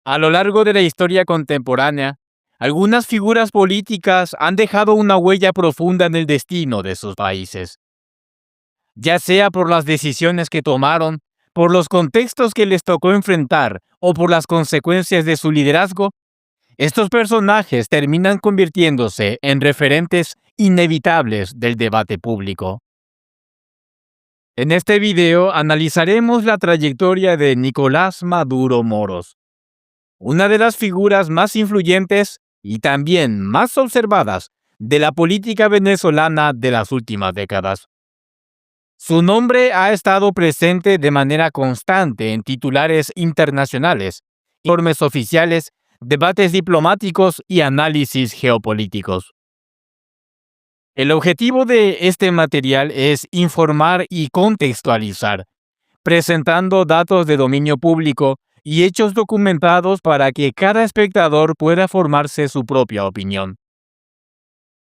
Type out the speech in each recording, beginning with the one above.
A lo largo de la historia contemporánea, algunas figuras políticas han dejado una huella profunda en el destino de sus países, ya sea por las decisiones que tomaron, por los contextos que les tocó enfrentar o por las consecuencias de su liderazgo. Estos personajes terminan convirtiéndose en referentes inevitables del debate público. En este video analizaremos la trayectoria de Nicolás Maduro Moros, una de las figuras más influyentes y también más observadas de la política venezolana de las últimas décadas. Su nombre ha estado presente de manera constante en titulares internacionales, informes oficiales, debates diplomáticos y análisis geopolíticos. El objetivo de este material es informar y contextualizar, presentando datos de dominio público y hechos documentados para que cada espectador pueda formarse su propia opinión.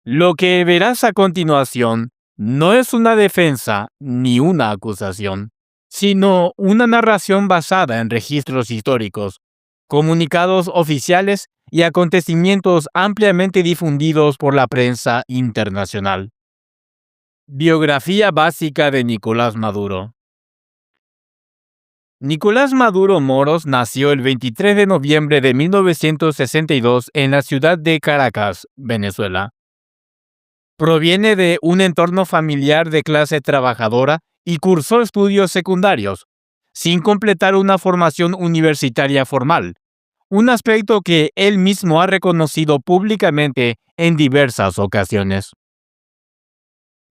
Lo que verás a continuación no es una defensa ni una acusación, sino una narración basada en registros históricos, comunicados oficiales y acontecimientos ampliamente difundidos por la prensa internacional. Biografía básica de Nicolás Maduro. Nicolás Maduro Moros nació el 23 de noviembre de 1962 en la ciudad de Caracas, Venezuela. Proviene de un entorno familiar de clase trabajadora y cursó estudios secundarios, sin completar una formación universitaria formal, un aspecto que él mismo ha reconocido públicamente en diversas ocasiones.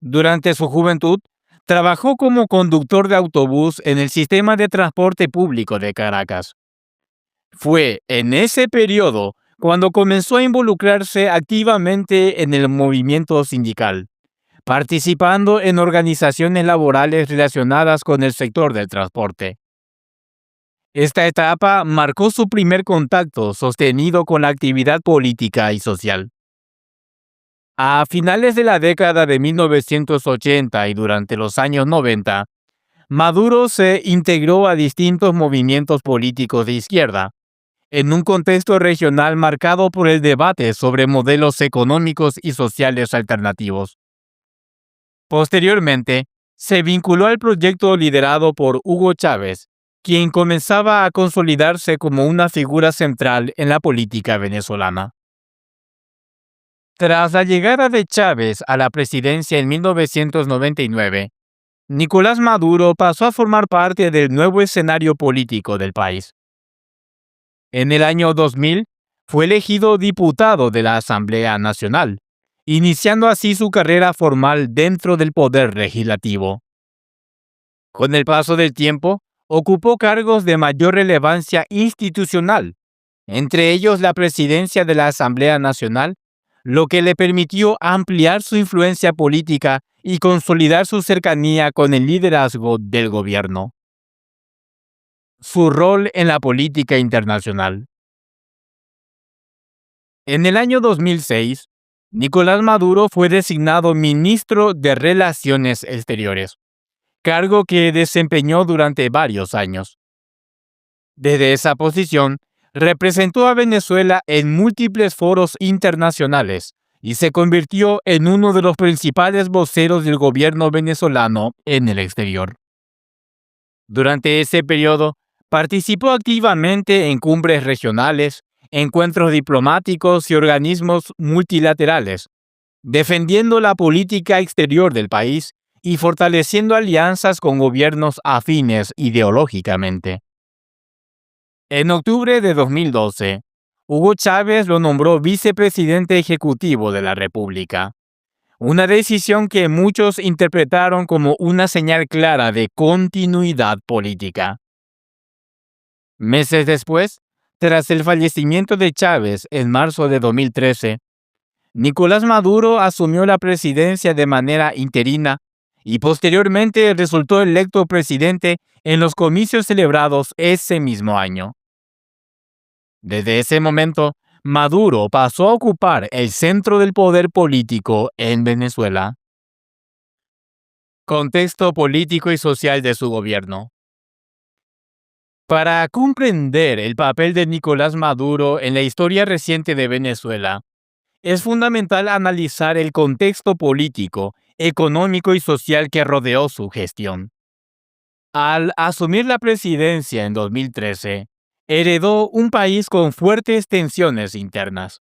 Durante su juventud, trabajó como conductor de autobús en el sistema de transporte público de Caracas. Fue en ese periodo cuando comenzó a involucrarse activamente en el movimiento sindical, participando en organizaciones laborales relacionadas con el sector del transporte. Esta etapa marcó su primer contacto sostenido con la actividad política y social. A finales de la década de 1980 y durante los años 90, Maduro se integró a distintos movimientos políticos de izquierda, en un contexto regional marcado por el debate sobre modelos económicos y sociales alternativos. Posteriormente, se vinculó al proyecto liderado por Hugo Chávez, quien comenzaba a consolidarse como una figura central en la política venezolana. Tras la llegada de Chávez a la presidencia en 1999, Nicolás Maduro pasó a formar parte del nuevo escenario político del país. En el año 2000, fue elegido diputado de la Asamblea Nacional, iniciando así su carrera formal dentro del poder legislativo. Con el paso del tiempo, ocupó cargos de mayor relevancia institucional, entre ellos la presidencia de la Asamblea Nacional, lo que le permitió ampliar su influencia política y consolidar su cercanía con el liderazgo del gobierno. Su rol en la política internacional. En el año 2006, Nicolás Maduro fue designado ministro de Relaciones Exteriores, cargo que desempeñó durante varios años. Desde esa posición, representó a Venezuela en múltiples foros internacionales y se convirtió en uno de los principales voceros del gobierno venezolano en el exterior. Durante ese periodo, participó activamente en cumbres regionales, encuentros diplomáticos y organismos multilaterales, defendiendo la política exterior del país y fortaleciendo alianzas con gobiernos afines ideológicamente. En octubre de 2012, Hugo Chávez lo nombró vicepresidente ejecutivo de la República, una decisión que muchos interpretaron como una señal clara de continuidad política. Meses después, tras el fallecimiento de Chávez en marzo de 2013, Nicolás Maduro asumió la presidencia de manera interina y posteriormente resultó electo presidente en los comicios celebrados ese mismo año. Desde ese momento, Maduro pasó a ocupar el centro del poder político en Venezuela. Contexto político y social de su gobierno. Para comprender el papel de Nicolás Maduro en la historia reciente de Venezuela, es fundamental analizar el contexto político, económico y social que rodeó su gestión. Al asumir la presidencia en 2013, heredó un país con fuertes tensiones internas,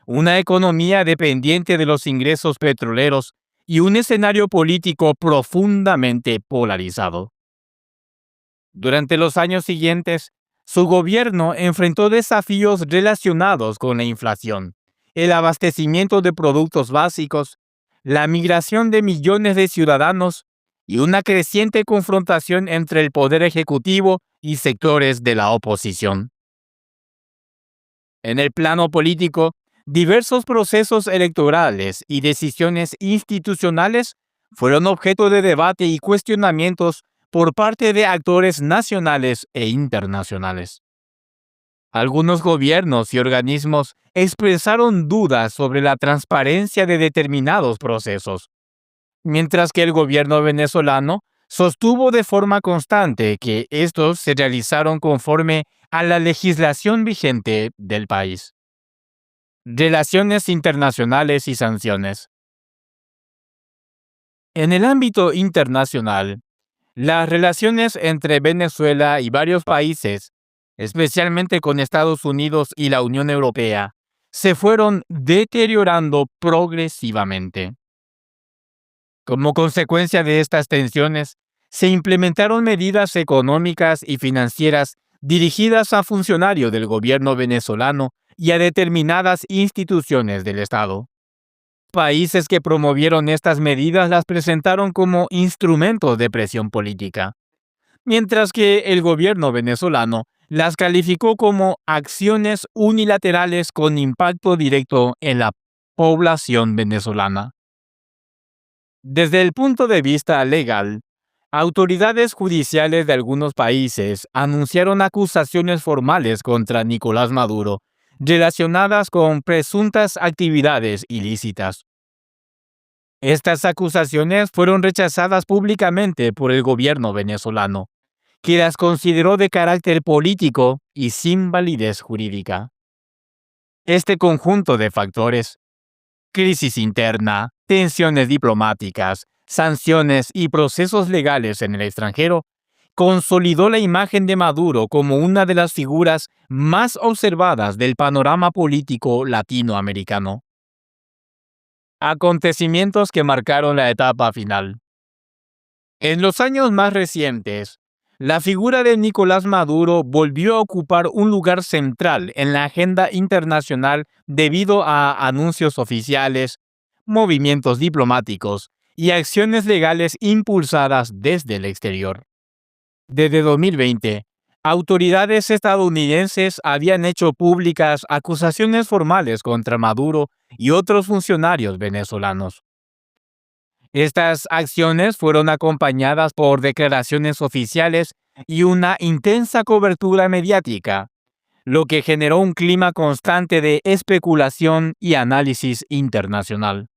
una economía dependiente de los ingresos petroleros y un escenario político profundamente polarizado. Durante los años siguientes, su gobierno enfrentó desafíos relacionados con la inflación, el abastecimiento de productos básicos, la migración de millones de ciudadanos y una creciente confrontación entre el poder ejecutivo y sectores de la oposición. En el plano político, diversos procesos electorales y decisiones institucionales fueron objeto de debate y cuestionamientos por parte de actores nacionales e internacionales. Algunos gobiernos y organismos expresaron dudas sobre la transparencia de determinados procesos, mientras que el gobierno venezolano sostuvo de forma constante que estos se realizaron conforme a la legislación vigente del país. Relaciones internacionales y sanciones. En el ámbito internacional, las relaciones entre Venezuela y varios países, especialmente con Estados Unidos y la Unión Europea, se fueron deteriorando progresivamente. Como consecuencia de estas tensiones, se implementaron medidas económicas y financieras dirigidas a funcionarios del gobierno venezolano y a determinadas instituciones del Estado. Países que promovieron estas medidas las presentaron como instrumentos de presión política, mientras que el gobierno venezolano las calificó como acciones unilaterales con impacto directo en la población venezolana. Desde el punto de vista legal, autoridades judiciales de algunos países anunciaron acusaciones formales contra Nicolás Maduro relacionadas con presuntas actividades ilícitas. Estas acusaciones fueron rechazadas públicamente por el gobierno venezolano, que las consideró de carácter político y sin validez jurídica. Este conjunto de factores, crisis interna, tensiones diplomáticas, sanciones y procesos legales en el extranjero, consolidó la imagen de Maduro como una de las figuras más observadas del panorama político latinoamericano. Acontecimientos que marcaron la etapa final. En los años más recientes, la figura de Nicolás Maduro volvió a ocupar un lugar central en la agenda internacional debido a anuncios oficiales, movimientos diplomáticos y acciones legales impulsadas desde el exterior. Desde 2020, autoridades estadounidenses habían hecho públicas acusaciones formales contra Maduro y otros funcionarios venezolanos. Estas acciones fueron acompañadas por declaraciones oficiales y una intensa cobertura mediática, lo que generó un clima constante de especulación y análisis internacional.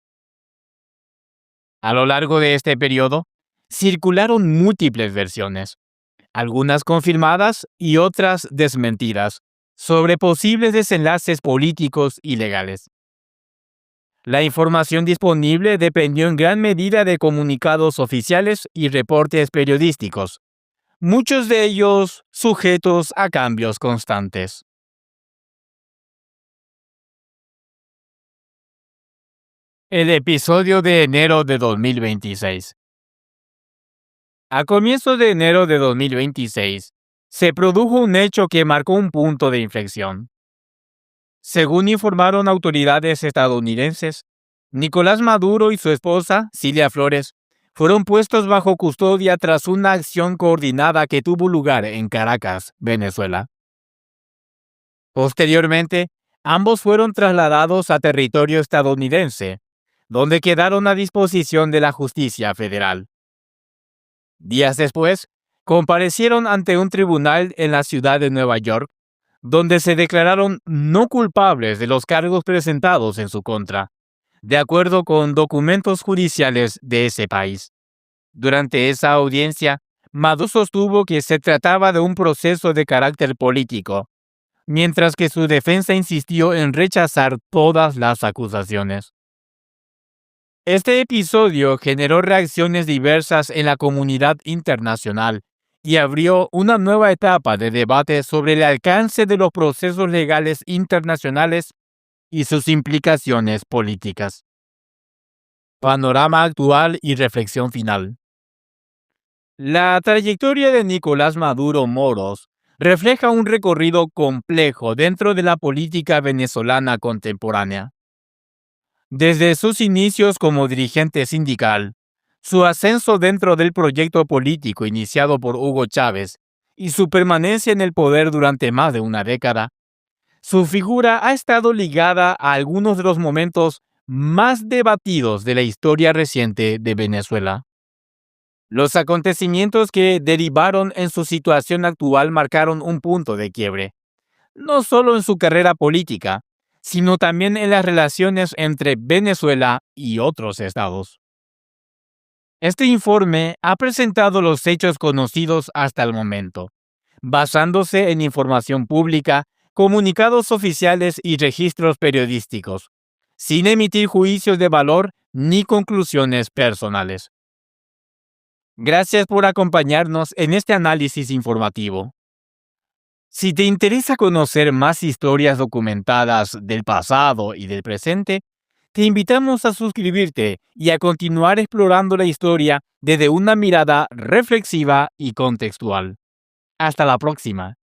A lo largo de este periodo, circularon múltiples versiones, algunas confirmadas y otras desmentidas, sobre posibles desenlaces políticos y legales. La información disponible dependió en gran medida de comunicados oficiales y reportes periodísticos, muchos de ellos sujetos a cambios constantes. El episodio de enero de 2026. A comienzos de enero de 2026, se produjo un hecho que marcó un punto de inflexión. Según informaron autoridades estadounidenses, Nicolás Maduro y su esposa, Cilia Flores, fueron puestos bajo custodia tras una acción coordinada que tuvo lugar en Caracas, Venezuela. Posteriormente, ambos fueron trasladados a territorio estadounidense, donde quedaron a disposición de la justicia federal. Días después, comparecieron ante un tribunal en la ciudad de Nueva York, donde se declararon no culpables de los cargos presentados en su contra, de acuerdo con documentos judiciales de ese país. Durante esa audiencia, Maduro sostuvo que se trataba de un proceso de carácter político, mientras que su defensa insistió en rechazar todas las acusaciones. Este episodio generó reacciones diversas en la comunidad internacional y abrió una nueva etapa de debate sobre el alcance de los procesos legales internacionales y sus implicaciones políticas. Panorama actual y reflexión final. La trayectoria de Nicolás Maduro Moros refleja un recorrido complejo dentro de la política venezolana contemporánea. Desde sus inicios como dirigente sindical, su ascenso dentro del proyecto político iniciado por Hugo Chávez y su permanencia en el poder durante más de una década, su figura ha estado ligada a algunos de los momentos más debatidos de la historia reciente de Venezuela. Los acontecimientos que derivaron en su situación actual marcaron un punto de quiebre, no solo en su carrera política, sino también en las relaciones entre Venezuela y otros estados. Este informe ha presentado los hechos conocidos hasta el momento, basándose en información pública, comunicados oficiales y registros periodísticos, sin emitir juicios de valor ni conclusiones personales. Gracias por acompañarnos en este análisis informativo. Si te interesa conocer más historias documentadas del pasado y del presente, te invitamos a suscribirte y a continuar explorando la historia desde una mirada reflexiva y contextual. Hasta la próxima.